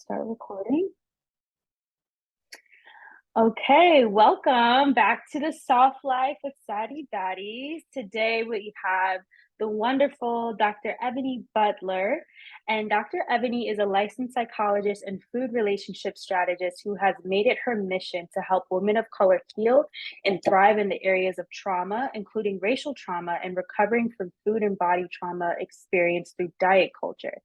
Start recording. Okay, welcome back to the Soft Life with Sadie Baddies. Today we have the wonderful Dr. Ebony Butler. And Dr. Ebony is a licensed psychologist and food relationship strategist who has made it her mission to help women of color heal and thrive in the areas of trauma, including racial trauma and recovering from food and body trauma experienced through diet culture.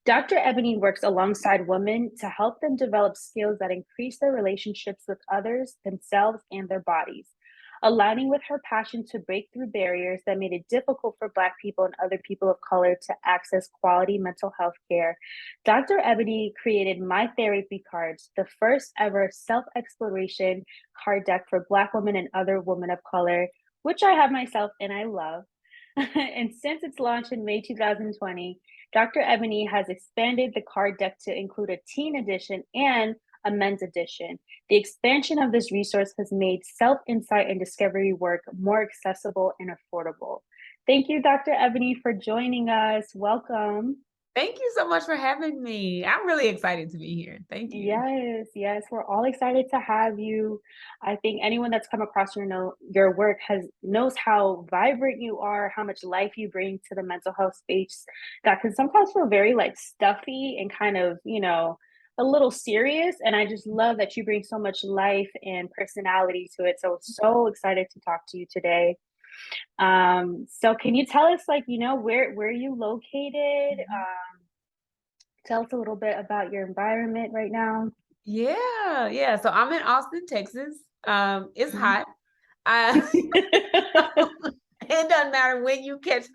Dr. Ebony works alongside women to help them develop skills that increase their relationships with others, themselves, and their bodies. Aligning with her passion to break through barriers that made it difficult for Black people and other people of color to access quality mental health care, Dr. Ebony created My Therapy Cards, the first ever self exploration card deck for Black women and other women of color, which I have myself and I love. And since its launch in May 2020, Dr. Ebony has expanded the card deck to include a teen edition and a men's edition. The expansion of this resource has made self-insight and discovery work more accessible and affordable. Thank you, Dr. Ebony, for joining us. Welcome. Thank you so much for having me. I'm really excited to be here. Thank you. Yes, we're all excited to have you. I think anyone that's come across your work knows how vibrant you are, how much life you bring to the mental health space that can sometimes feel very like stuffy and kind of, a little serious. And I just love that you bring so much life and personality to it. So excited to talk to you today. So can you tell us where you located? Tell us a little bit about your environment right now. Yeah. So I'm in Austin, Texas. It's hot. It doesn't matter when you catch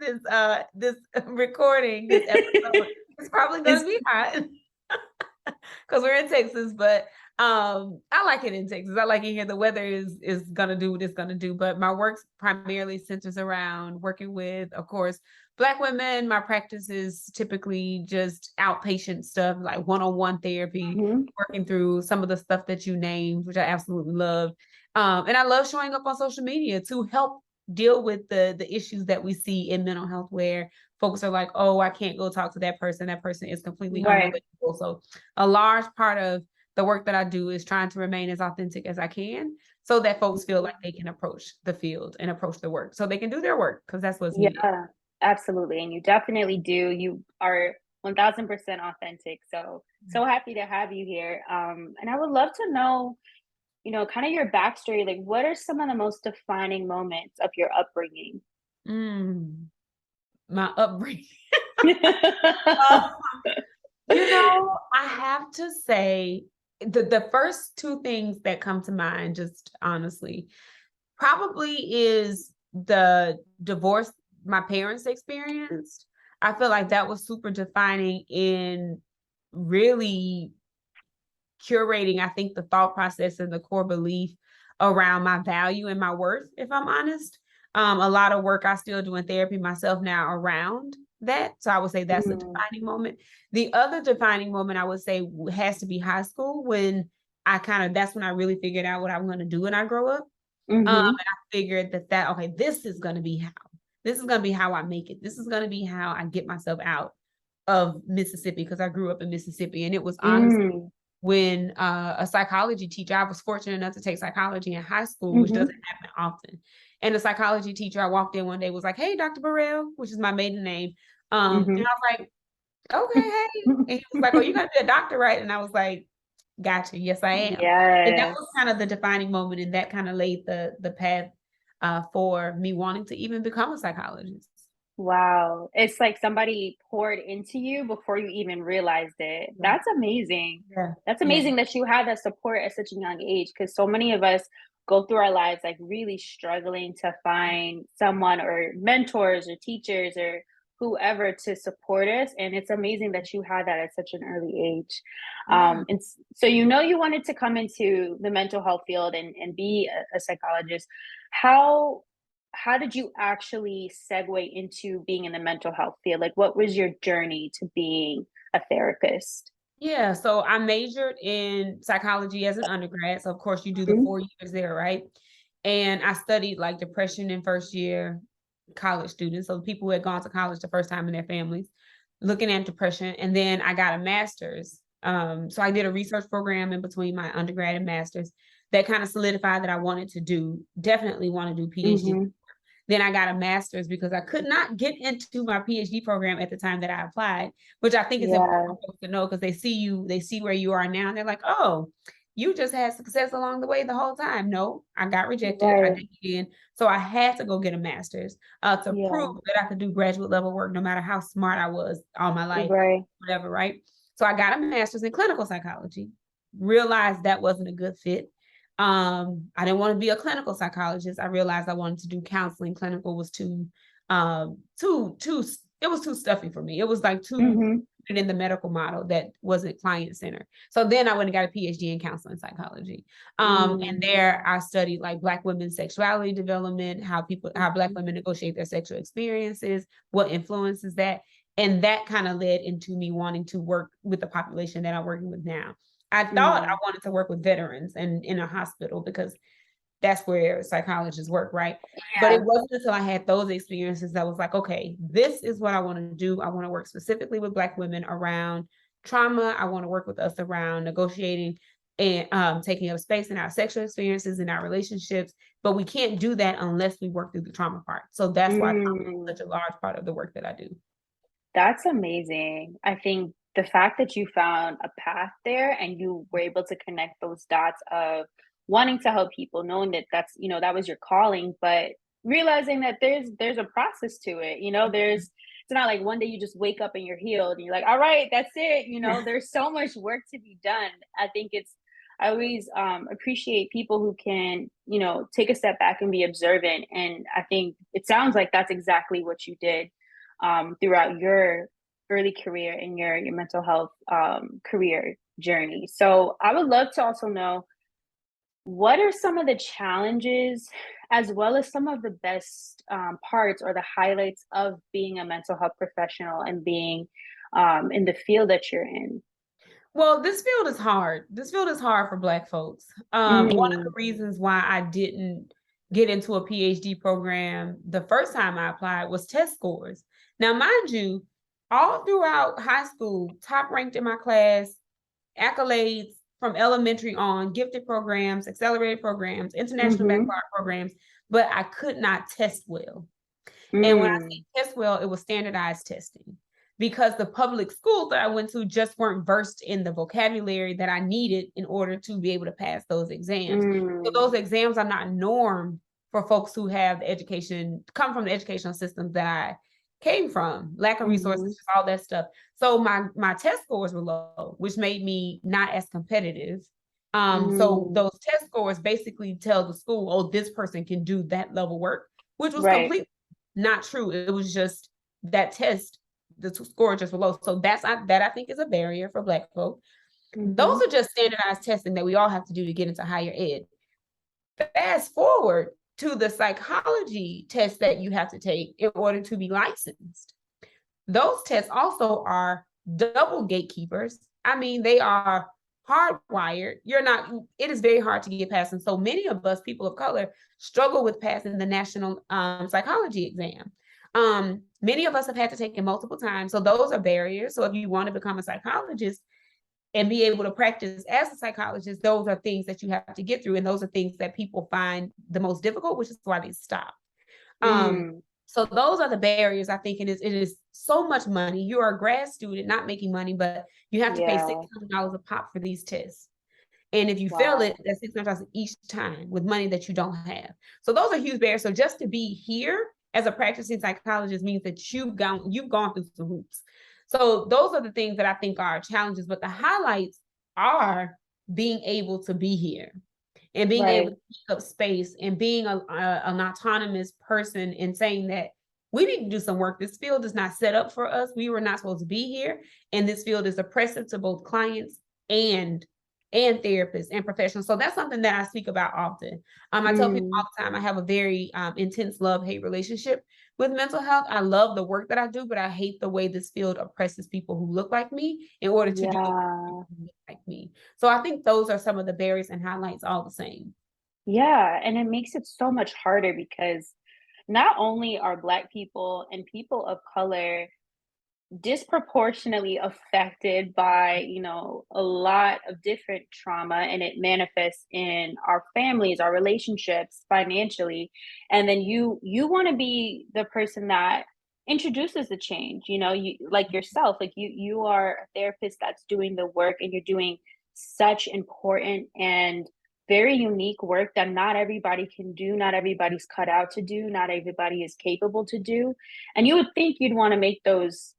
this recording, this episode. It's probably gonna be hot because we're in Texas, but I like it in Texas. I like it here. The weather is gonna do what it's gonna do, but my work primarily centers around working with, of course, Black women. My practice is typically just outpatient stuff, like one-on-one therapy, working through some of the stuff that you named, which I absolutely love. And I love showing up on social media to help deal with the issues that we see in mental health, where folks are like, oh, I can't go talk to that person. That person is completely unrelatable. So a large part of the work that I do is trying to remain as authentic as I can so that folks feel like they can approach the field and approach the work so they can do their work, because that's what's needed. Yeah, absolutely. And you definitely do. You are 1000% authentic. So happy to have you here. And I would love to know, kind of your backstory. Like, what are some of the most defining moments of your upbringing? My upbringing. I have to say the first two things that come to mind, just honestly, probably is the divorce my parents experienced. I feel like that was super defining in really curating, I think, the thought process and the core belief around my value and my worth, if I'm honest. A lot of work I still do in therapy myself now around that. So I would say that's a defining moment. The other defining moment I would say has to be high school, when that's when I really figured out what I'm going to do when I grow up. And I figured that, okay, this is going to be how I make it. This is going to be how I get myself out of Mississippi, because I grew up in Mississippi. And it was honestly when a psychology teacher, I was fortunate enough to take psychology in high school, which doesn't happen often. And the psychology teacher I walked in one day was like, hey, Dr. Burrell, which is my maiden name. And I was like, okay, hey. And he was like, oh, you're going to be a doctor, right? And I was like, gotcha. Yes, I am. Yes. And that was kind of the defining moment. And that kind of laid the path for me wanting to even become a psychologist. Wow. It's like somebody poured into you before you even realized it. That's amazing. Yeah. That's amazing that you had that support at such a young age, because so many of us go through our lives like really struggling to find someone or mentors or teachers or whoever to support us. And it's amazing that you had that at such an early age. And so, you wanted to come into the mental health field and be a psychologist. How did you actually segue into being in the mental health field? Like, what was your journey to being a therapist? Yeah, so I majored in psychology as an undergrad. So of course you do the 4 years there, right? And I studied like depression in first year college students. So people who had gone to college the first time in their families, looking at depression. And then I got a master's So I did a research program in between my undergrad and master's that kind of solidified that I wanted to definitely want to do PhD. Mhm. Then I got a master's because I could not get into my PhD program at the time that I applied, which I think is important Yeah. for folks to know because they see where you are now, and they're like, oh, you just had success along the way the whole time. No, I got rejected. I Right. didn't get in. So I had to go get a master's to prove Yeah. that I could do graduate level work no matter how smart I was all my life, Right. whatever, right? So I got a master's in clinical psychology, realized that wasn't a good fit. I didn't want to be a clinical psychologist. I realized I wanted to do counseling. Clinical was too it was too stuffy for me. It was like too Mhm. in the medical model that wasn't client centered. So then I went and got a PhD in counseling psychology. And Mm. there I studied like Black women's sexuality development, how Black Mhm. women negotiate their sexual experiences, what influences that. And that kind of led into me wanting to work with the population that I'm working with now. I thought I Mm. wanted to work with veterans and in a hospital because that's where psychologists work, right? But it Yeah. wasn't until I had those experiences that I was like, okay, this is what I want to do. I want to work specifically with Black women around trauma. I want to work with us around negotiating and taking up space in our sexual experiences and our relationships. But we can't do that unless we work through the trauma part. So that's why trauma Mm. is such a large part of the work that I do. That's amazing. I think the fact that you found a path there and you were able to connect those dots of wanting to help people, knowing that that's, that was your calling, but realizing that there's a process to it. It's not like one day you just wake up and you're healed and you're like, all right, that's it. There's so much work to be done. I always appreciate people who can, take a step back and be observant. And I think it sounds like that's exactly what you did throughout your early career and your mental health career journey. So I would love to also know what are some of the challenges as well as some of the best parts or the highlights of being a mental health professional and being in the field that you're in. Well, this field is hard. This field is hard for Black folks. One of the Mm, reasons why I didn't get into a PhD program the first time I applied was test scores. Now, mind you, all throughout high school, top ranked in my class, accolades from elementary on, gifted programs, accelerated programs, international mm-hmm, baccalaureate programs, but I could not test well. And when I mm, say test well, it was standardized testing because the public schools that I went to just weren't versed in the vocabulary that I needed in order to be able to pass those exams. So mm, those exams are not norm for folks who have the education, come from the educational systems that I came from, lack of mm-hmm, resources, all that stuff. So my test scores were low, which made me not as competitive. So mm, those test scores basically tell the school, oh, this person can do that level work, which was right. completely not true. It was just that test, the score just was low. So that I think is a barrier for Black folk. Mm-hmm, Those are just standardized testing that we all have to do to get into higher ed. Fast forward to the psychology test that you have to take in order to be licensed. Those tests also are double gatekeepers. I mean, they are hardwired. It is very hard to get past. And so many of us, people of color, struggle with passing the national psychology exam. Many of us have had to take it multiple times. So those are barriers. So if you want to become a psychologist and be able to practice as a psychologist, those are things that you have to get through. And those are things that people find the most difficult, which is why they stop. Um, mm, so those are the barriers. I think it is so much money. You're a grad student, not making money, but you have to pay yeah. $600 a pop for these tests. And if you fail it, Wow. that's $600 each time with money that you don't have. So those are huge barriers. So just to be here as a practicing psychologist means that you've gone through some hoops. So those are the things that I think are challenges. But the highlights are being able to be here and being able Right. to take up space and being an autonomous person and saying that we need to do some work. This field is not set up for us. We were not supposed to be here. And this field is oppressive to both clients and therapists and professionals. So that's something that I speak about often. I tell people all Mm, the time I have a very intense love-hate relationship with mental health. I love the work that I do, but I hate the way this field oppresses people who look like me in order to do the work yeah. who look like me. So I think those are some of the barriers and highlights all the same. Yeah, and it makes it so much harder because not only are Black people and people of color disproportionately affected by, a lot of different trauma, and it manifests in our families, our relationships, financially. And then you want to be the person that introduces the change, you like yourself, like you are a therapist that's doing the work, and you're doing such important and very unique work that not everybody can do, not everybody's cut out to do, not everybody is capable to do. And you would think you'd want to make those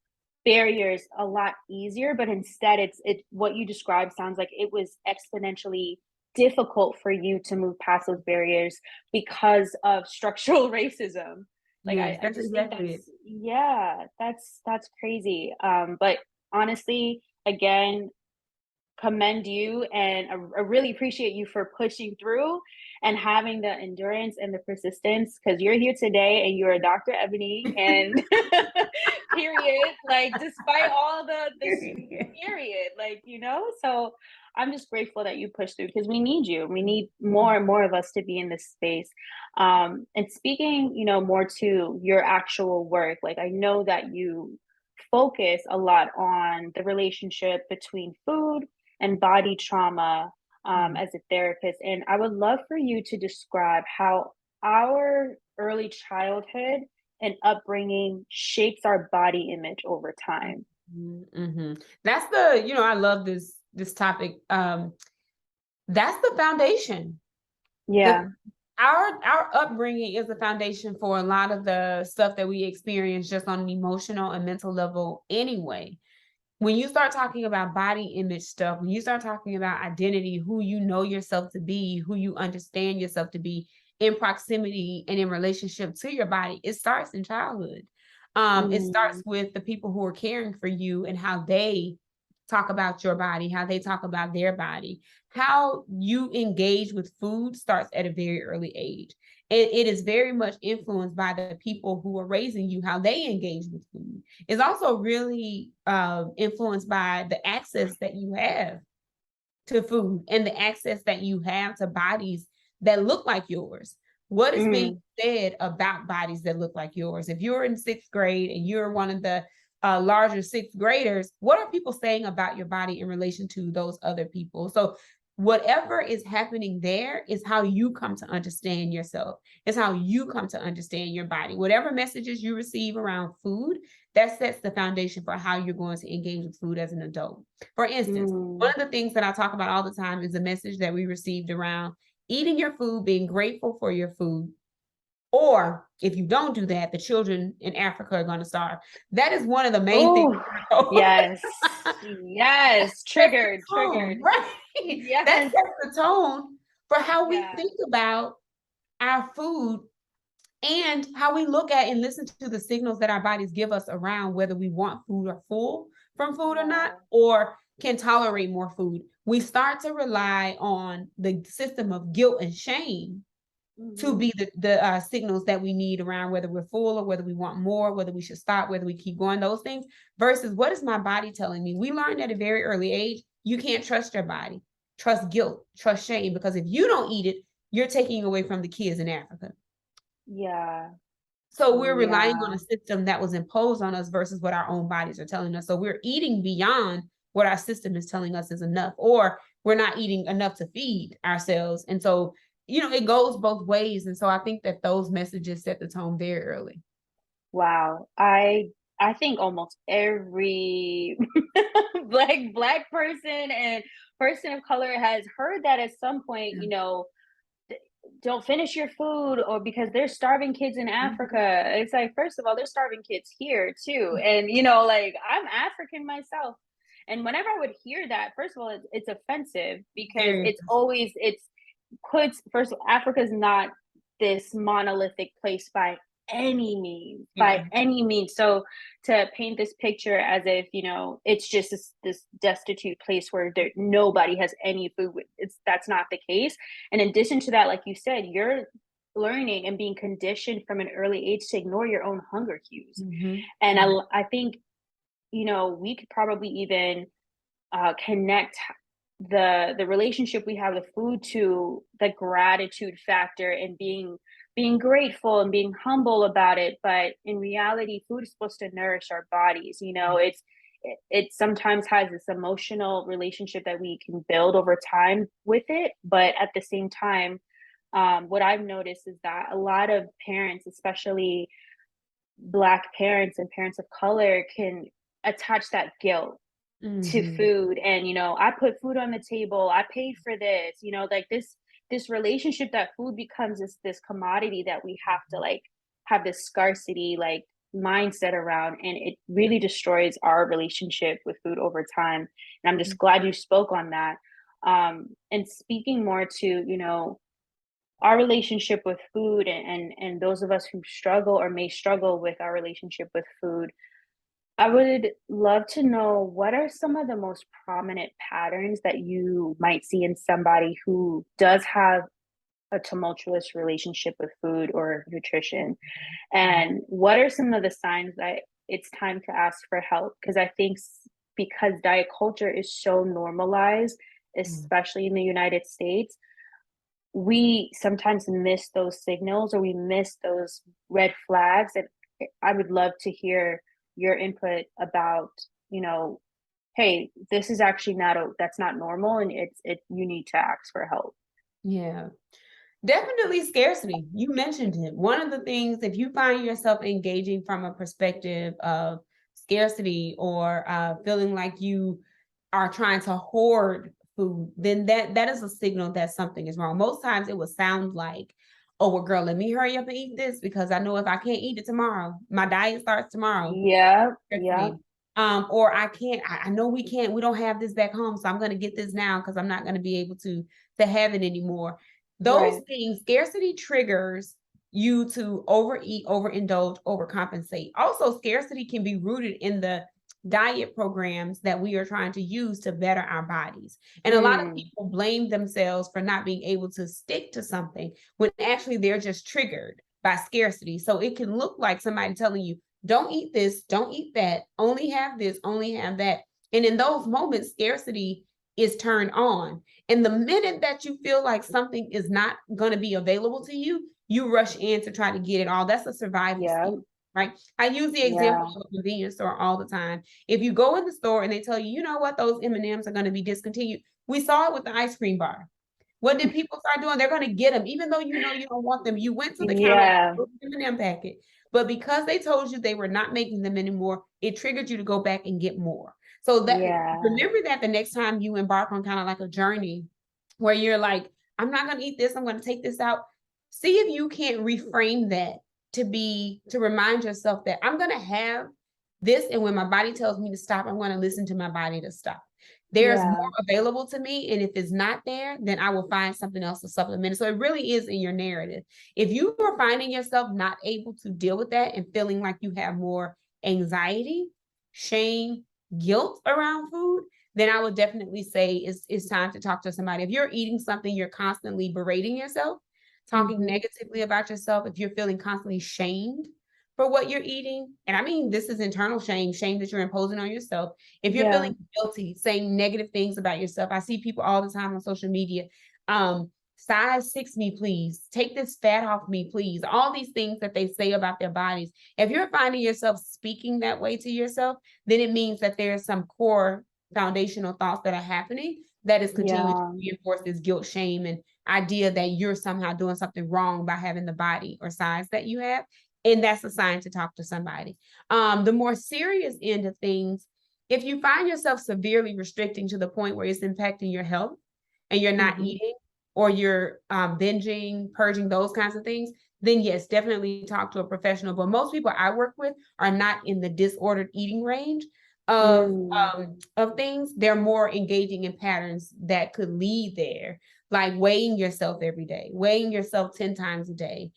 barriers a lot easier, but instead it's what you described sounds like it was exponentially difficult for you to move past those barriers because of structural racism. Like Yes, I that's just think exactly it. that's, yeah, that's crazy. But honestly, again, commend you, and I really appreciate you for pushing through and having the endurance and the persistence, because you're here today and you're a Dr. Ebony, and period, like despite all this period, like, so I'm just grateful that you pushed through, because we need you, we need more and more of us to be in this space. And speaking, more to your actual work, like I know that you focus a lot on the relationship between food and body trauma, as a therapist. And I would love for you to describe how our early childhood and upbringing shapes our body image over time. Mm-hmm. That's the, I love this topic. That's the foundation. The Yeah. our upbringing is the foundation for a lot of the stuff that we experience just on an emotional and mental level anyway. When you start talking about body image stuff, when you start talking about identity, who you know yourself to be, who you understand yourself to be in proximity and in relationship to your body, it starts in childhood. It starts Mm, with the people who are caring for you and how they talk about your body, how they talk about their body. How you engage with food starts at a very early age. And it is very much influenced by the people who are raising you, how they engage with food. It's also really influenced by the access that you have to food and the access that you have to bodies that look like yours. What is being mm, said about bodies that look like yours? If you're in sixth grade and you're one of the larger sixth graders, what are people saying about your body in relation to those other people? So whatever is happening there is how you come to understand yourself. It's how you come to understand your body. Whatever messages you receive around food, that sets the foundation for how you're going to engage with food as an adult. For instance, one mm. of the things that I talk about all the time is a message that we received around eating your food, being grateful for your food. Or if you don't do that, the children in Africa are going to starve. That is one of the main things. Oh, yes. Yes. Sets the Triggered, tone, triggered. right? That Yes. sets the tone for how we Yeah. think about our food and how we look at and listen to the signals that our bodies give us around whether we want food or full from food or not, Yeah. or can tolerate more food. We start to rely on the system of guilt and shame to Hmm. be the signals that we need around whether we're full or whether we want more, whether we should stop, whether we keep going, those things, versus what is my body telling me? We learned at a very early age, you can't trust your body. Trust guilt, trust shame, because if you don't eat it, you're taking away from the kids in Africa. Yeah. So we're relying on Yeah. a system that was imposed on us versus what our own bodies are telling us. So we're eating beyond what our system is telling us is enough, or we're not eating enough to feed ourselves. And so, it goes both ways. And so I think that those messages set the tone very early. Wow. I think almost every black person and person of color has heard that at some point, Yeah. don't finish your food, or because there's starving kids in Mhm. Africa. It's like, first of all, there's starving kids here too. And like I'm African myself. And whenever I would hear that, first of all, it's offensive, because Very. it's puts, first of all, Africa's not this monolithic place by any means, by Mm-mm. any means. So to paint this picture as if, it's just this destitute place where nobody has any food, that's not the case. And in addition to that, like you said, you're learning and being conditioned from an early age to ignore your own hunger cues. Mhm. And Mhm. I think, we could probably even connect the relationship we have with food to the gratitude factor, and being being grateful and being humble about it. But in reality, food is supposed to nourish our bodies. It sometimes has this emotional relationship that we can build over time with it. But at the same time, what I've noticed is that a lot of parents, especially Black parents and parents of color, can attach that guilt to Mhm. food. And I put food on the table, I paid for this, like this relationship that food becomes this commodity that we have to like have this scarcity like mindset around, and it really destroys our relationship with food over time. And I'm just glad you spoke on that. And speaking more to our relationship with food, and those of us who struggle or may struggle with our relationship with food, I would love to know what are some of the most prominent patterns that you might see in somebody who does have a tumultuous relationship with food or nutrition? And what are some of the signs that it's time to ask for help? Because I think because diet culture is so normalized, Mhm. especially in the United States, we sometimes miss those signals or we miss those red flags. And I would love to hear your input about, you know, hey, this is actually that's not normal, and you need to ask for help. Yeah. Definitely scarcity. You mentioned it. One of the things, if you find yourself engaging from a perspective of scarcity or feeling like you are trying to hoard food, then that is a signal that something is wrong. Most times it will sound like, oh, well, girl, let me hurry up and eat this because I know if I can't eat it tomorrow, my diet starts tomorrow. Yeah, yeah, Scarcity. Or I can't, I know we don't have this back home, so I'm going to get this now because I'm not going to be able to have it anymore. Those right. things, scarcity triggers you to overeat, overindulge, overcompensate. Also, scarcity can be rooted in the diet programs that we are trying to use to better our bodies. And a lot of Mm, people blame themselves for not being able to stick to something when actually they're just triggered by scarcity. So it can look like somebody telling you, don't eat this, don't eat that, only have this, only have that. And in those moments, scarcity is turned on. And the minute that you feel like something is not going to be available to you, you rush in to try to get it all. That's a survival yeah, skill, right? I use the example yeah, of a convenience store all the time. If you go in the store and they tell you, you know what, those M&Ms are going to be discontinued. We saw it with the ice cream bar. What did people start doing? They're going to get them, even though you know you don't want them. You went to the counter, yeah, M&M packet, but because they told you they were not making them anymore, it triggered you to go back and get more. So that yeah, remember that the next time you embark on kind of like a journey where you're like, I'm not going to eat this, I'm going to take this out. See if you can't reframe that to remind yourself that I'm going to have this, and when my body tells me to stop, I'm going to listen to my body to stop. There's more yeah, available to me, and if it's not there, then I will find something else to supplement it. So it really is in your narrative. If you are finding yourself not able to deal with that and feeling like you have more anxiety, shame, guilt around food, then I would definitely say it's time to talk to somebody. If you're eating something, you're constantly berating yourself, talking hmm, negatively about yourself, if you're feeling constantly shamed for what you're eating, and I mean, this is internal shame, shame that you're imposing on yourself. If you're yeah, feeling guilty, saying negative things about yourself, I see people all the time on social media. Size 6 me, please. Take this fat off me, please. All these things that they say about their bodies. If you're finding yourself speaking that way to yourself, then it means that there's some core foundational thoughts that are happening that is continuing to yeah, reinforce this guilt, shame, and idea that you're somehow doing something wrong by having the body or size that you have. And that's a sign to talk to somebody. The more serious end of things, if you find yourself severely restricting to the point where it's impacting your health and you're not hmm, eating or you're binging, purging, those kinds of things, then yes, definitely talk to a professional. But most people I work with are not in the disordered eating range mm, of things. They're more engaging in patterns that could lead there, like weighing yourself every day, weighing yourself 10 times a day,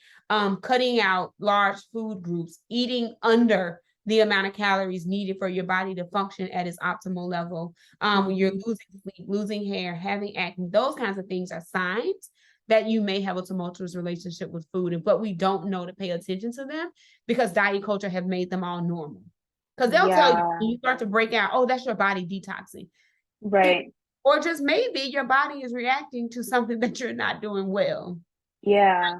cutting out large food groups, eating under the amount of calories needed for your body to function at its optimal level. When you're hmm, losing sleep, losing hair, having acne, those kinds of things are signs that you may have a tumultuous relationship with food, but we don't know to pay attention to them because diet culture have made them all normal. Because they'll tell you yeah, when you start to break out, oh, that's your body detoxing. It, right, or just maybe your body is reacting to something that you're not doing well. yeah,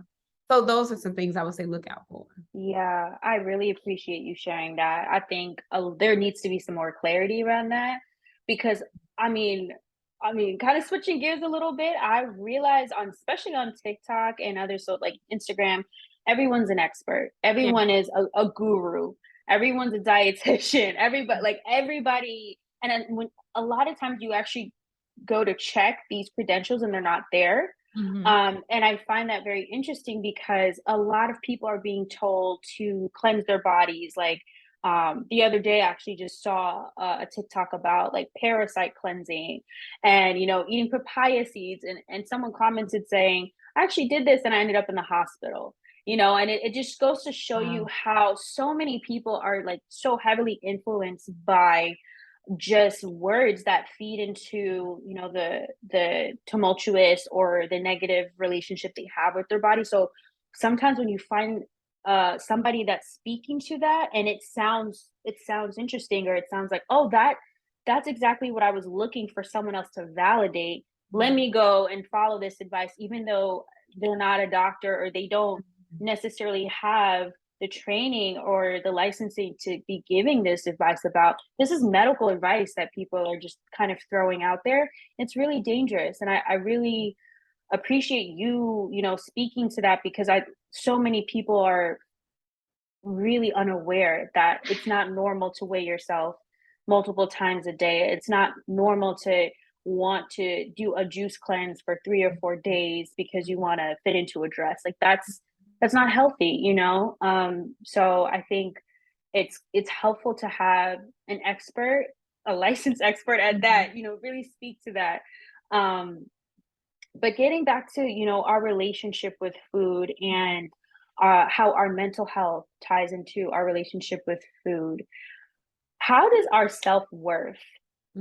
So those are some things I would say look out for. Yeah, I really appreciate you sharing that. I think there needs to be some more clarity around that because I mean, kind of switching gears a little bit, I realize on especially on TikTok and other so like Instagram, everyone's an expert. Yeah. Everyone is a guru. Everyone's a dietitian. Everybody, and then when a lot of times you actually go to check these credentials and they're not there. Mhm. And I find that very interesting because a lot of people are being told to cleanse their bodies. Like the other day, I actually just saw a TikTok about like parasite cleansing and, eating papaya seeds. And someone commented saying, I actually did this and I ended up in the hospital. And it just goes to show you Wow. how so many people are like so heavily influenced by just words that feed into the tumultuous or the negative relationship they have with their body. So sometimes when you find somebody that's speaking to that and it sounds interesting, or it sounds like, oh, that's exactly what I was looking for someone else to validate, let Mhm. me go and follow this advice, even though they're not a doctor or they don't necessarily have the training or the licensing to be giving this advice. About this is medical advice that people are just kind of throwing out there. It's really dangerous, and I really appreciate speaking to that, because I so many people are really unaware that it's not normal to weigh yourself multiple times a day. It's not normal to want to do a juice cleanse for 3 or 4 days because you want to fit into a dress. Like that's not healthy. So I think it's helpful to have an expert, a licensed expert at Mhm. that, really speak to that. Um, but getting back to, our relationship with food and how our mental health ties into our relationship with food, how does our self-worth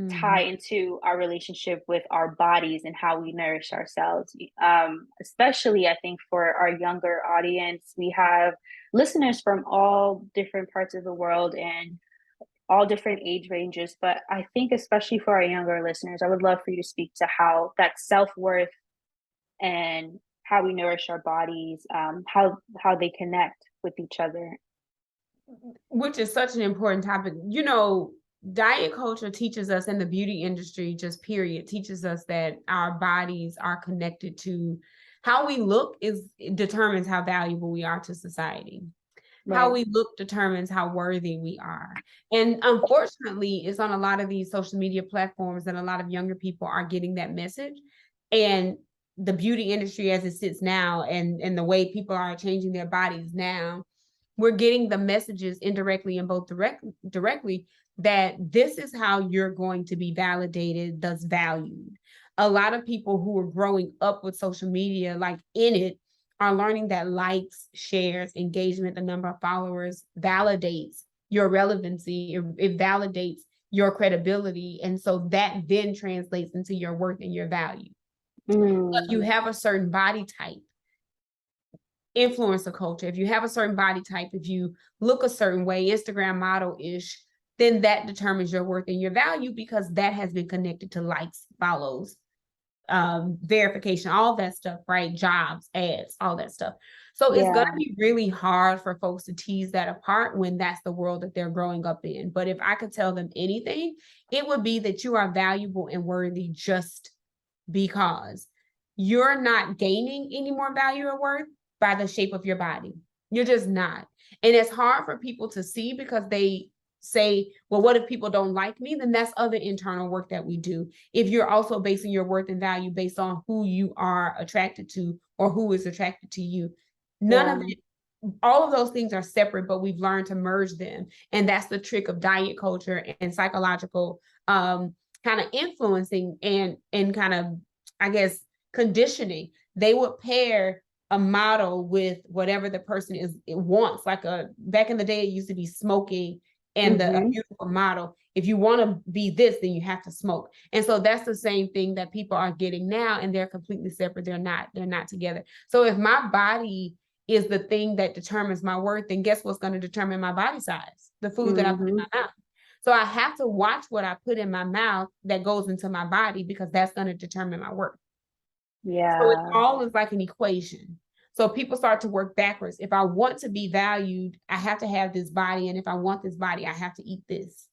tie Mhm. into our relationship with our bodies and how we nourish ourselves? Especially, I think, for our younger audience, we have listeners from all different parts of the world and all different age ranges. But I think, especially for our younger listeners, I would love for you to speak to how that self-worth and how we nourish our bodies, how they connect with each other. Which is such an important topic. Diet culture teaches us, in the beauty industry, just period, teaches us that our bodies are connected to how we look is it determines how valuable we are to society. How Right. we look determines how worthy we are. And unfortunately, it's on a lot of these social media platforms that a lot of younger people are getting that message. And the beauty industry as it sits now, and the way people are changing their bodies now, we're getting the messages indirectly and both directly that this is how you're going to be validated, thus valued. A lot of people who are growing up with social media, like in it, are learning that likes, shares, engagement, the number of followers validates your relevancy. It validates your credibility. And so that then translates into your worth and your value. If you Mm, have a certain body type, influencer culture, if you have a certain body type, if you look a certain way, Instagram model-ish, then that determines your worth and your value because that has been connected to likes, follows, verification, all that stuff, right? Jobs, ads, all that stuff. So it's going to yeah. be really hard for folks to tease that apart when that's the world that they're growing up in. But if I could tell them anything, it would be that you are valuable and worthy just because you're not gaining any more value or worth by the shape of your body. You're just not. And it's hard for people to see because they say, well, what if people don't like me? Then that's other internal work that we do. If you're also basing your worth and value based on who you are attracted to or who is attracted to you, none of Yeah. it, all of those things are separate, but we've learned to merge them. And that's the trick of diet culture and psychological kind of influencing and kind of, I guess, conditioning. They would pair a model with whatever the person is it wants. Like back in the day, it used to be smoking and a Mhm. beautiful model. If you want to be this, then you have to smoke. And so that's the same thing that people are getting now, and they're completely separate. They're not together. So if my body is the thing that determines my worth, then guess what's going to determine my body size? The food that I put in Mhm. my mouth. So I have to watch what I put in my mouth that goes into my body because that's going to determine my worth. So it Yeah. all is like an equation. So people start to work backwards. If I want to be valued, I have to have this body. And if I want this body, I have to eat this.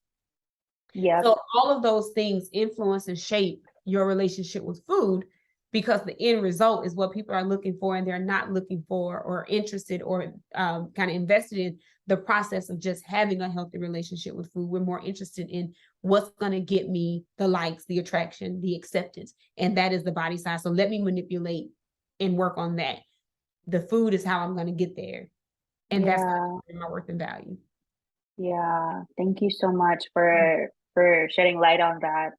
Yep. So all of those things influence and shape your relationship with food, because the end result is what people are looking for, and they're not looking for or interested or kind of invested in the process of just having a healthy relationship with food. We're more interested in what's going to get me the likes, the attraction, the acceptance, and that is the body size. So let me manipulate and work on that. The food is how I'm going to get there, and that's my worth and value. Yeah. Thank you so much for shedding light on that.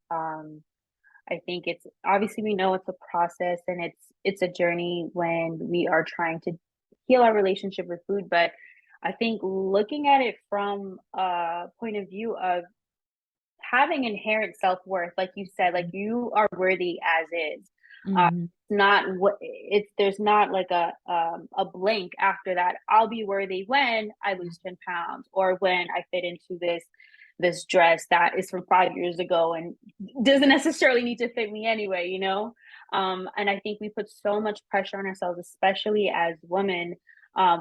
I think it's obviously, we know it's a process, and it's a journey when we are trying to heal our relationship with food. But I think looking at it from a point of view of having inherent self-worth, like you said, like you are worthy as is. Mm-hmm. Not what it's There's not like a blank after that. I'll be worthy when I lose 10 pounds, or when I fit into this dress that is from 5 years ago and doesn't necessarily need to fit me anyway, you know? And I think we put so much pressure on ourselves, especially as women.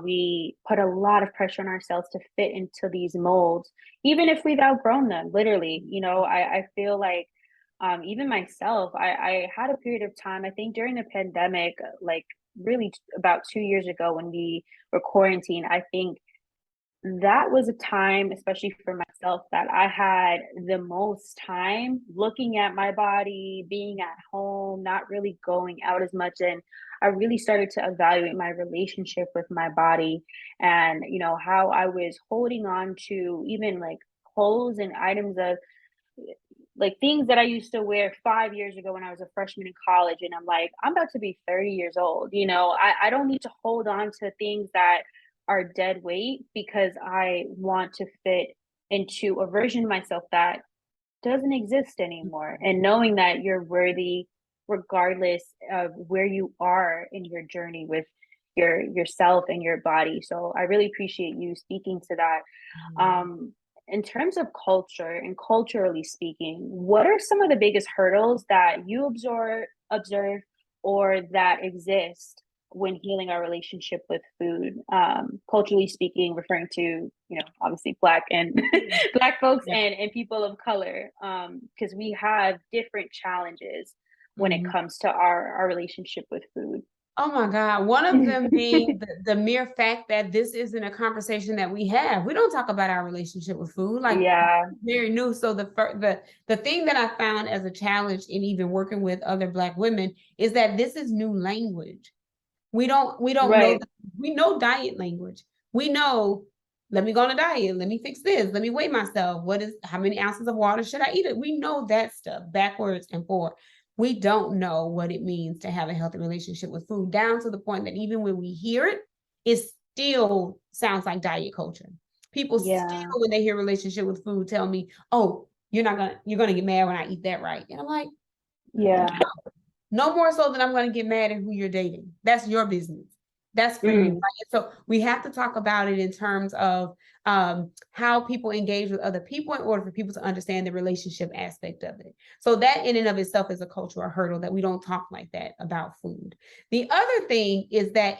We put a lot of pressure on ourselves to fit into these molds, even if we've outgrown them, literally. You know, I feel like even myself, I had a period of time, I think during the pandemic, like really about 2 years ago when we were quarantined. I think that was a time, especially for myself, that I had the most time looking at my body, being at home, not really going out as much. And I really started to evaluate my relationship with my body, and, you know, how I was holding on to even like clothes and items of like things that I used to wear 5 years ago when I was a freshman in college. And I'm like, I'm about to be 30 years old. You know, I don't need to hold on to things that are dead weight because I want to fit into a version of myself that doesn't exist anymore. And knowing that you're worthy regardless of where you are in your journey with yourself and your body. So I really appreciate you speaking to that. Um, in terms of culture and culturally speaking, what are some of the biggest hurdles that you observe or that exist when healing our relationship with food? Culturally speaking, referring to, you know, obviously Black and Black folks Yeah. and people of color, because we have different challenges when it comes to our relationship with food. Oh my God. One of them being the mere fact that this isn't a conversation that we have. We don't talk about our relationship with food. Like, Yeah, very new. So the thing that I found as a challenge in even working with other Black women is that this is new language. We don't know right. we know diet language. We know, let me go on a diet, let me fix this, let me weigh myself. How many ounces of water should I eat? We know that stuff backwards and forward. We don't know what it means to have a healthy relationship with food, down to the point that even when we hear it, it still sounds like diet culture. People still, Yeah, when they hear relationship with food, tell me, oh, you're gonna get mad when I eat that, right? And I'm like, yeah. no more so than I'm going to get mad at who you're dating. That's your business. That's for you. Mm, Right? So we have to talk about it in terms of how people engage with other people in order for people to understand the relationship aspect of it. So that in and of itself is a cultural hurdle, that we don't talk like that about food. The other thing is that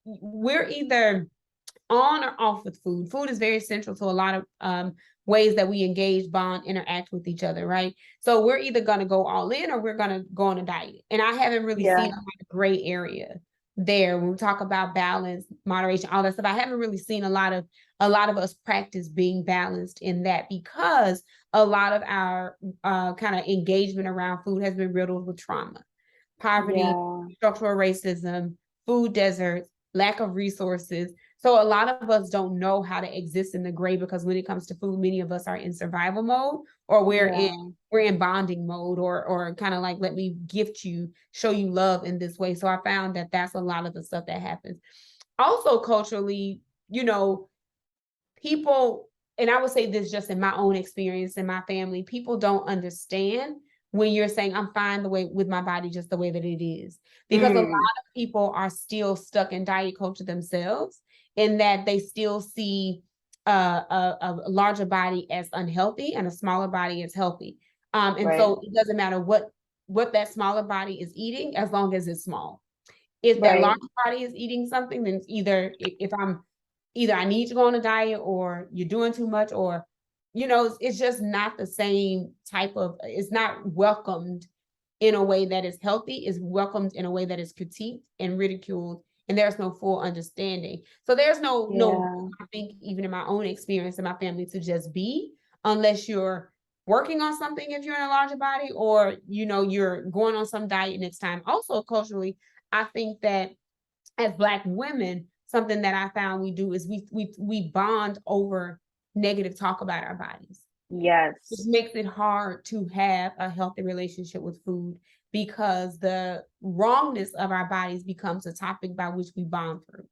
we're either on or off with food. Food is very central to a lot of ways that we engage, bond, interact with each other, right? So we're either going to go all in or we're going to go on a diet. And I haven't really yeah, seen a gray area there when we talk about balance, moderation, all that stuff. I haven't really seen a lot of us practice being balanced in that, because a lot of our kind of engagement around food has been riddled with trauma, poverty, yeah, structural racism, food deserts, lack of resources. So a lot of us don't know how to exist in the gray, because when it comes to food, many of us are in survival mode, or yeah, we're in bonding mode, or kind of like, let me gift you, show you love in this way. So I found that that's a lot of the stuff that happens. Also culturally, you know, people, and I would say this just in my own experience in my family, people don't understand when you're saying I'm fine the way with my body just the way that it is, because a lot mm, of people are still stuck in diet culture themselves, in that they still see a larger body as unhealthy and a smaller body as healthy. And right. so it doesn't matter what that smaller body is eating, as long as it's small. If that Right. large body is eating something, then it's if I'm either I need to go on a diet or you're doing too much, or it's just not the same type of, it's not welcomed in a way that is healthy, is welcomed in a way that is critiqued and ridiculed, and there's no full understanding. So there's no Yeah. I think, even in my own experience in my family, to just be, unless you're working on something, if you're in a larger body, or you're going on some diet and it's time. Also culturally, I think that as Black women, something that I found we do is we bond over negative talk about our bodies, which Yes. makes it hard to have a healthy relationship with food, because the wrongness of our bodies becomes a topic by which we bond through.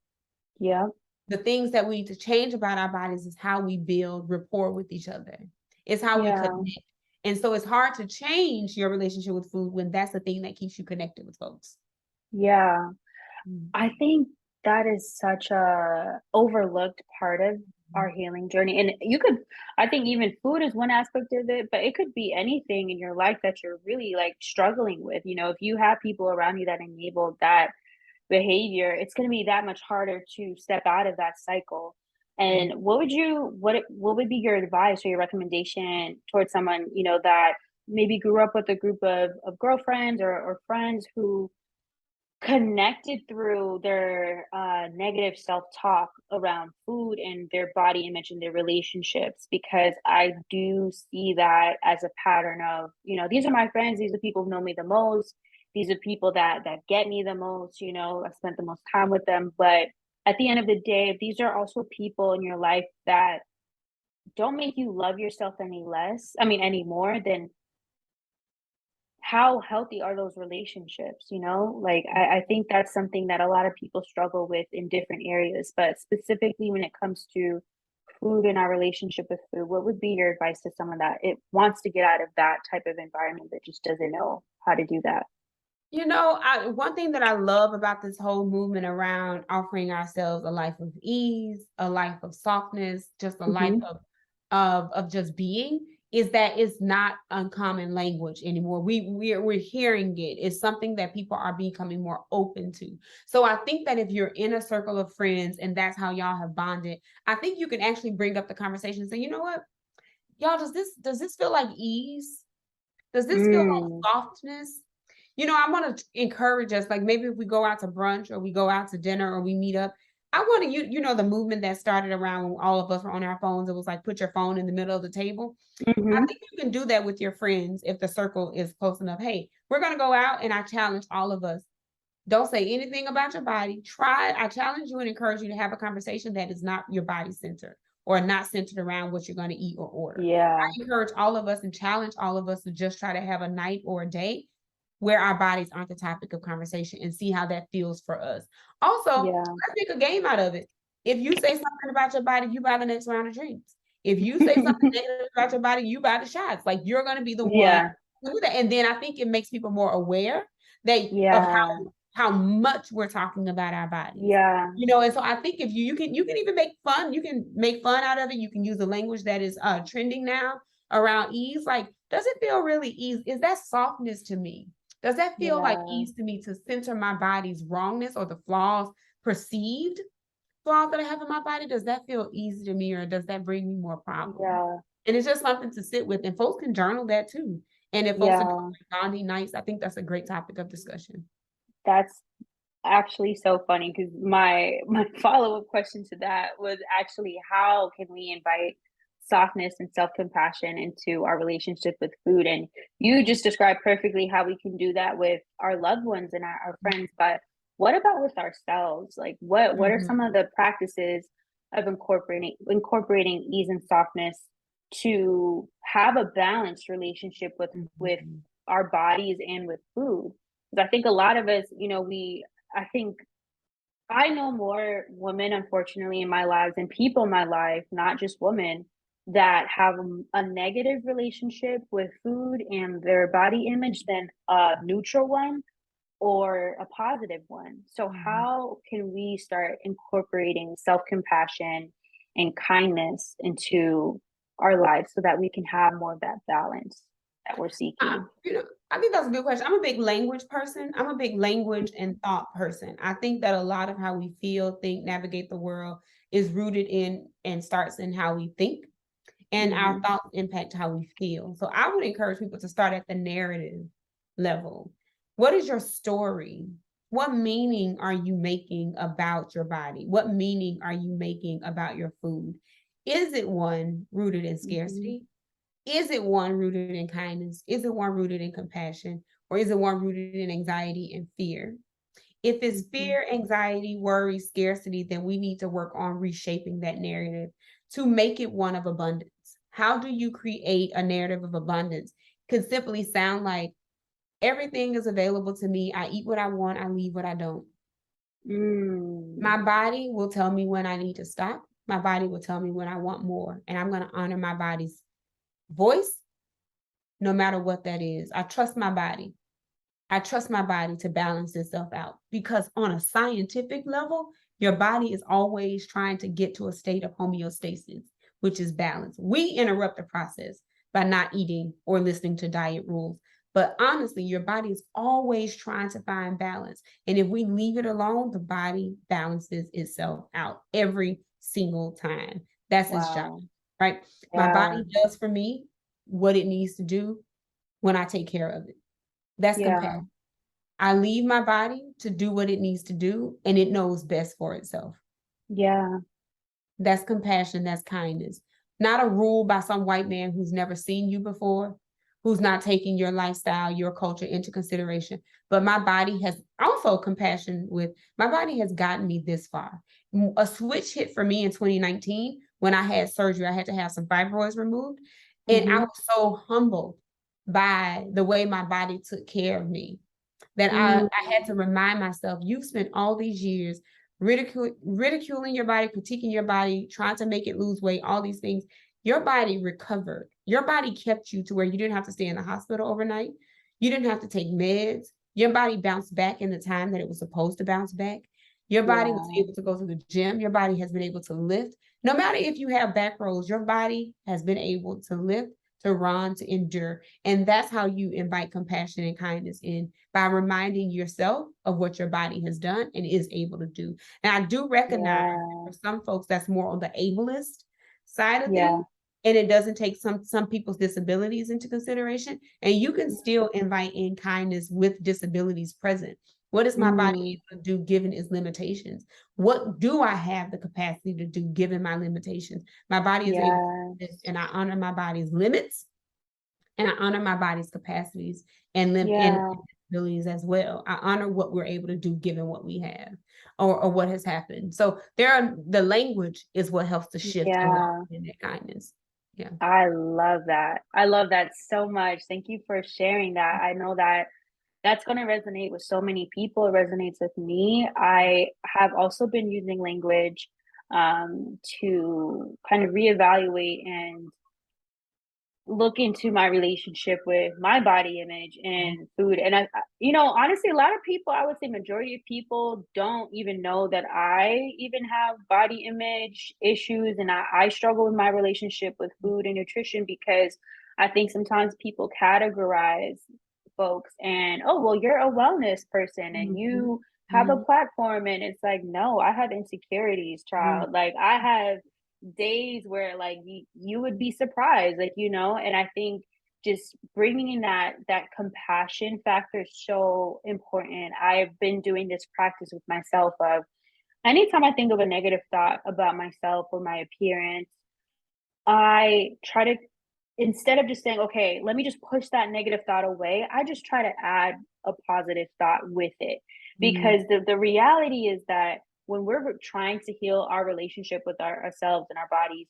Yep. The things that we need to change about our bodies is how we build rapport with each other. It's how we Yeah. connect. And so it's hard to change your relationship with food when that's the thing that keeps you connected with folks. Yeah. Mm. I think that is such a overlooked part of our healing journey. And I think even food is one aspect of it, but it could be anything in your life that you're really like struggling with. If you have people around you that enable that behavior, it's going to be that much harder to step out of that cycle. Mhm. And what would be your advice or your recommendation towards someone, that maybe grew up with a group of girlfriends or friends who connected through their negative self-talk around food and their body image and their relationships, because I do see that as a pattern of, these are my friends, these are people who know me the most, these are people that get me the most, I spent the most time with them. But at the end of the day, these are also people in your life that don't make you love yourself any more, then how healthy are those relationships, Like, I think that's something that a lot of people struggle with in different areas, but specifically when it comes to food and our relationship with food, what would be your advice to someone that it wants to get out of that type of environment but just doesn't know how to do that? One thing that I love about this whole movement around offering ourselves a life of ease, a life of softness, just a life Mhm. of just being, is that it's not uncommon language anymore. We're hearing it. It's something that people are becoming more open to. So I think that if you're in a circle of friends and that's how y'all have bonded, I think you can actually bring up the conversation and say, you know what, y'all, does this feel like ease? Does this feel Mm. like softness? I want to encourage us, like maybe if we go out to brunch or we go out to dinner or we meet up, I want to, the movement that started around when all of us were on our phones, it was like put your phone in the middle of the table. I Mhm. think you can do that with your friends if the circle is close enough. Hey, we're going to go out, and I challenge all of us. Don't say anything about your body. I challenge you and encourage you to have a conversation that is not your body centered or not centered around what you're going to eat or order. Yeah. I encourage all of us and challenge all of us to just try to have a night or a day where our bodies aren't the topic of conversation, and see how that feels for us. Also, Yeah. let's make a game out of it. If you say something about your body, you buy the next round of drinks. If you say something negative about your body, you buy the shots. Like, you're going to be the one Yeah. to do that. And then I think it makes people more aware of Yeah. how much we're talking about our bodies. Yeah. And so I think if you can even make fun, you can make fun out of it. You can use the language that is trending now around ease. Like, does it feel really easy? Is that softness to me? Does that feel like Yeah. ease to me, to center my body's wrongness or the perceived flaws that I have in my body? Does that feel easy to me, or does that bring me more problems? Yeah. And it's just something to sit with, and folks can journal that too. And if folks are doing Yeah. like bonding nights, I think that's a great topic of discussion. That's actually so funny, because my follow-up question to that was actually, how can we invite softness and self-compassion into our relationship with food? And you just described perfectly how we can do that with our loved ones and our friends, but what about with ourselves? Like, what are some Mhm. of the practices of incorporating ease and softness to have a balanced relationship with Mhm. our bodies and with food? Because I think a lot of us, I think I know more women, unfortunately, in my lives, and people in my life, not just women, that have a negative relationship with food and their body image than a neutral one or a positive one. So, Mhm. how can we start incorporating self compassion and kindness into our lives so that we can have more of that balance that we're I, seeking? I think that's a good question. I'm a big language person. I'm a big language and thought person. I think that a lot of how we feel, think, navigate the world is rooted in and starts in how we think, and our Mhm, thoughts impact how we feel. So I would encourage people to start at the narrative level. What is your story? What meaning are you making about your body? What meaning are you making about your food? Is it one rooted in mhm, scarcity? Is it one rooted in kindness? Is it one rooted in compassion? Or is it one rooted in anxiety and fear? If it's mhm, fear, anxiety, worry, scarcity, then we need to work on reshaping that narrative to make it one of abundance. How do you create a narrative of abundance? Could simply sound like everything is available to me. I eat what I want, I leave what I don't. My mm, body will tell me when I need to stop. My body will tell me when I want more. And I'm going to honor my body's voice no matter what that is. I trust my body. I trust my body to balance itself out because, on a scientific level, your body is always trying to get to a state of homeostasis, which is balance. We interrupt the process by not eating or listening to diet rules. But honestly, your body is always trying to find balance. And if we leave it alone, the body balances itself out every single time. That's its job, wow, right? My yeah, body does for me what it needs to do when I take care of it. That's yeah, compassion. I leave my body to do what it needs to do, and it knows best for itself. yeah, That's compassion, that's kindness. Not a rule by some white man who's never seen you before, who's not taking your lifestyle, your culture into consideration. But my body has also compassion with my body has gotten me this far. A switch hit for me in 2019 when I had surgery. I had to have some fibroids removed. And I mhm, was so humbled by the way my body took care of me that mm, I had to remind myself, you've spent all these years ridiculing your body, critiquing your body, trying to make it lose weight, all these things. Your body recovered. Your body kept you to where you didn't have to stay in the hospital overnight. You didn't have to take meds. Your body bounced back in the time that it was supposed to bounce back. Your body was yeah, able to go to the gym. Your body has been able to lift. No matter if you have back rolls, your body has been able to lift, to run, to endure. And that's how you invite compassion and kindness in, by reminding yourself of what your body has done and is able to do. And I do recognize that yeah, for some folks, that's more on the ableist side of yeah, things. And it doesn't take some people's disabilities into consideration. And you can still invite in kindness with disabilities present. What is my body mm, able to do given its limitations? What do I have the capacity to do given my limitations? My body is able to do this, yes, and I honor my body's limits, and I honor my body's capacities and yeah, abilities as well. I honor what we're able to do given what we have, or what has happened. So the language is what helps to shift and walk yeah. in that kindness. Yeah. I love that. I love that so much. Thank you for sharing that. I know that that's going to resonate with so many people. It resonates with me. I have also been using language to kind of reevaluate and look into my relationship with my body image and food. And honestly, a lot of people, I would say majority of people don't even know that I even have body image issues, and I struggle with my relationship with food and nutrition because I think sometimes people categorize folks and, oh, well, you're a wellness person and Mhm, you have a mhm, platform, and it's like, no, I have insecurities, mhm, child. Like I have days where like you would be surprised, like, and I think just bringing in that compassion factor is so important. I've been doing this practice with myself of anytime I think of a negative thought about myself or my appearance, I try to, instead of just saying, okay, let me just push that negative thought away, I just try to add a positive thought with it. mhm, Because the reality is that when we're trying to heal our relationship with ourselves and our bodies,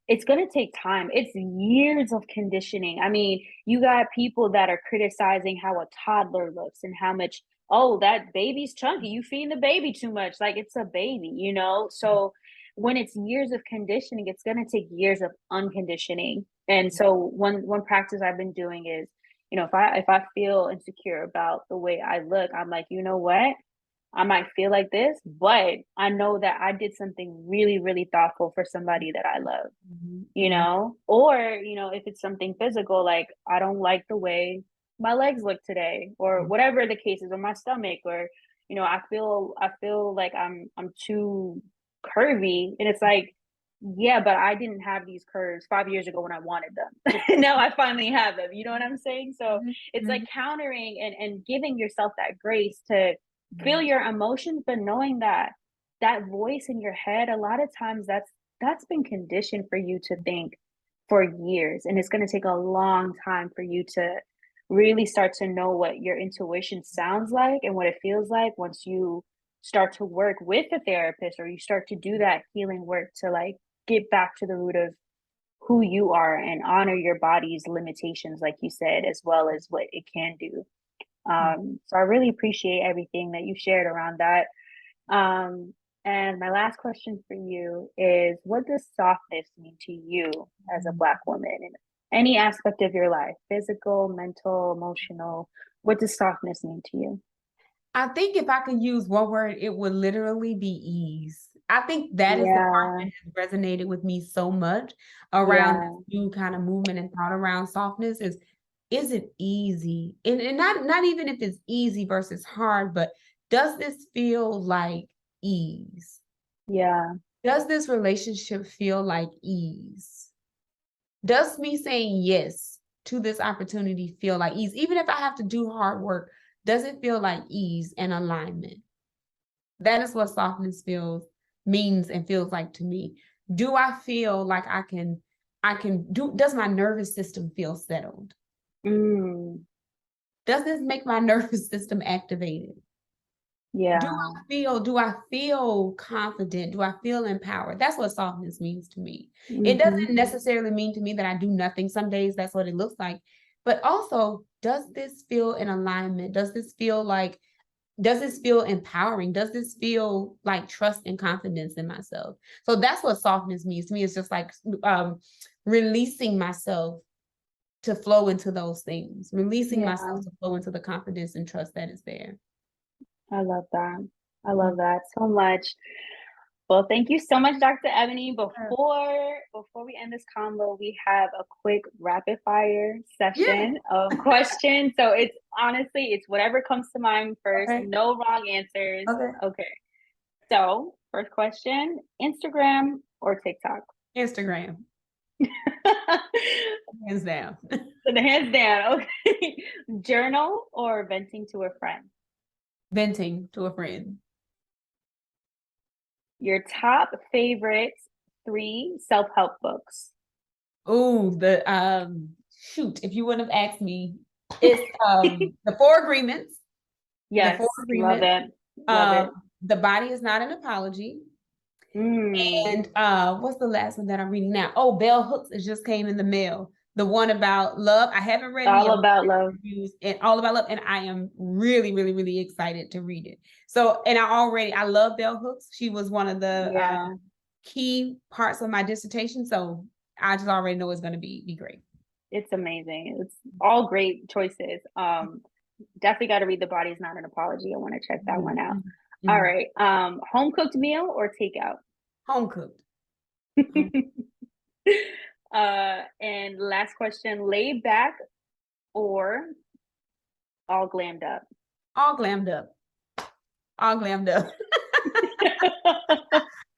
it's going to take time. It's years of conditioning. I mean, you got people that are criticizing how a toddler looks and how much, oh, that baby's chunky. You feeding the baby too much. Like it's a baby. So when it's years of conditioning, it's going to take years of unconditioning. And so one practice I've been doing is, if I feel insecure about the way I look, I'm like, you know what? I might feel like this, but I know that I did something really, really thoughtful for somebody that I love, mhm, you mhm, know? Or, if it's something physical, like I don't like the way my legs look today, or whatever the case is, or my stomach, or I feel like I'm too curvy, and it's like, yeah, but I didn't have these curves 5 years ago when I wanted them. Now I finally have them. You know what I'm saying? So Mhm, it's like mhm, countering and giving yourself that grace to feel mhm, your emotions, but knowing that that voice in your head, a lot of times that's been conditioned for you to think for years, and it's going to take a long time for you to really start to know what your intuition sounds like and what it feels like once you start to work with a therapist, or you start to do that healing work to like get back to the root of who you are and honor your body's limitations, like you said, as well as what it can do. mhm. So I really appreciate everything that you shared around that. um, and my last question for you is, what does softness mean to you as a Black woman in any aspect of your life? Physical, mental, emotional. What does softness mean to you? I think if I could use one word, it would literally be ease. I think that is the part Yeah, that has resonated with me so much around yeah, this new kind of movement and thought around softness is it easy? And not even if it's easy versus hard, but does this feel like ease? yeah. Does this relationship feel like ease? Does me saying yes to this opportunity feel like ease? Even if I have to do hard work, does it feel like ease and alignment? That is what softness feels means and feels like to me. Do I feel like I can do does my nervous system feel settled? Mm, Does this make my nervous system activated? yeah. Do I feel confident? Do I feel empowered? That's what softness means to me. It Mhm. doesn't necessarily mean to me that I do nothing. Some days that's what it looks like. But also, does this feel in alignment? Does this feel empowering? Does this feel like trust and confidence in myself? So that's what softness means to me. It's just like releasing myself to flow into those things, releasing Yeah, myself to flow into the confidence and trust that is there. I love that. I Mhm. love that so much. Well, thank you so much, Dr. Ebony. Yeah. Before we end this combo, we have a quick rapid fire Yeah. session of questions. So it's honestly, it's whatever comes to mind first. Okay. No wrong answers. Okay. Okay. So first question: Instagram or TikTok? Instagram, hands down. So the hands down. Okay. Journal or venting to a friend? Venting to a friend. Your top favorite three self help books. Oh, the shoot, if you wouldn't have asked me, it's the Four Agreements, the Four Yes, love Agreements, it. Love um, it. The Body is Not an Apology. Mm, And what's the last one that I'm reading now? Oh, Bell Hooks, it just came in the mail. The one about love. I haven't read any all of about the love. reviews and all about love, and I am really, really, really excited to read it. So, and I love Bell Hooks. She was one of the Yeah, key parts of my dissertation. So I just already know it's going to be great. it's amazing. It's all great choices. Definitely got to read The Body's Not an Apology. I want to check that Mhm, one out. mhm, All mhm. right. Home cooked meal or takeout? Home cooked. Home- And last question, laid back or all glammed up? all glammed up. All glammed up.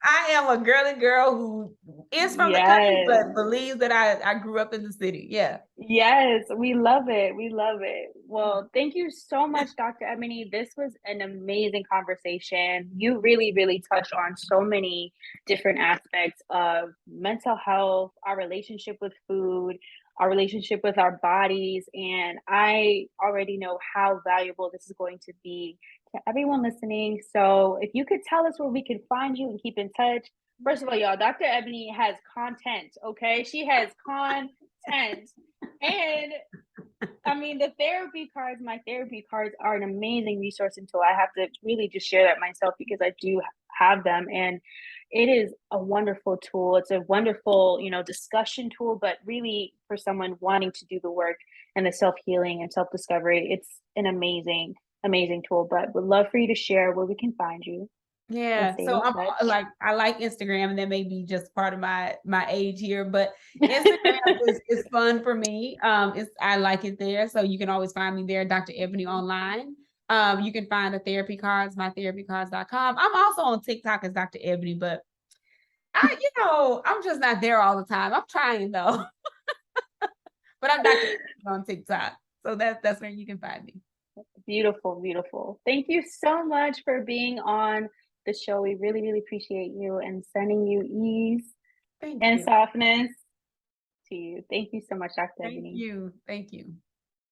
I am a girly girl who is from the country, Yes. but believes that I grew up in the city. Yeah. Yes, we love it. We love it. Well, thank you so much, Dr. Ebony. This was an amazing conversation. You really, really touched on so many different aspects of mental health, our relationship with food, our relationship with our bodies. And I already know how valuable this is going to be to everyone listening. So if you could tell us where we can find you and keep in touch. First of all, y'all, Dr. Ebony has content, okay? She has content. And I mean, the therapy cards, my therapy cards are an amazing resource until I have to really just share that myself because I do have them. And it is a wonderful tool. It's a wonderful, discussion tool, but really for someone wanting to do the work and the self healing and self discovery, it's an amazing, amazing tool. But would love for you to share where we can find you. and Yeah, stay so in I'm touch. like I like Instagram, and that may be just part of my age here, but Instagram is fun for me. It's I like it there, so you can always find me there, Dr. Ebony online. You can find the therapy cards, mytherapycards.com. I'm also on TikTok as Dr. Ebony, but I'm just not there all the time. I'm trying though, but I'm Dr. Ebony on TikTok, so that's where you can find me. Beautiful, beautiful. Thank you so much for being on the show. We really, really appreciate you and sending you ease Thank and you. softness to you. Thank you so much, Dr. Thank Ebony. you. Thank you.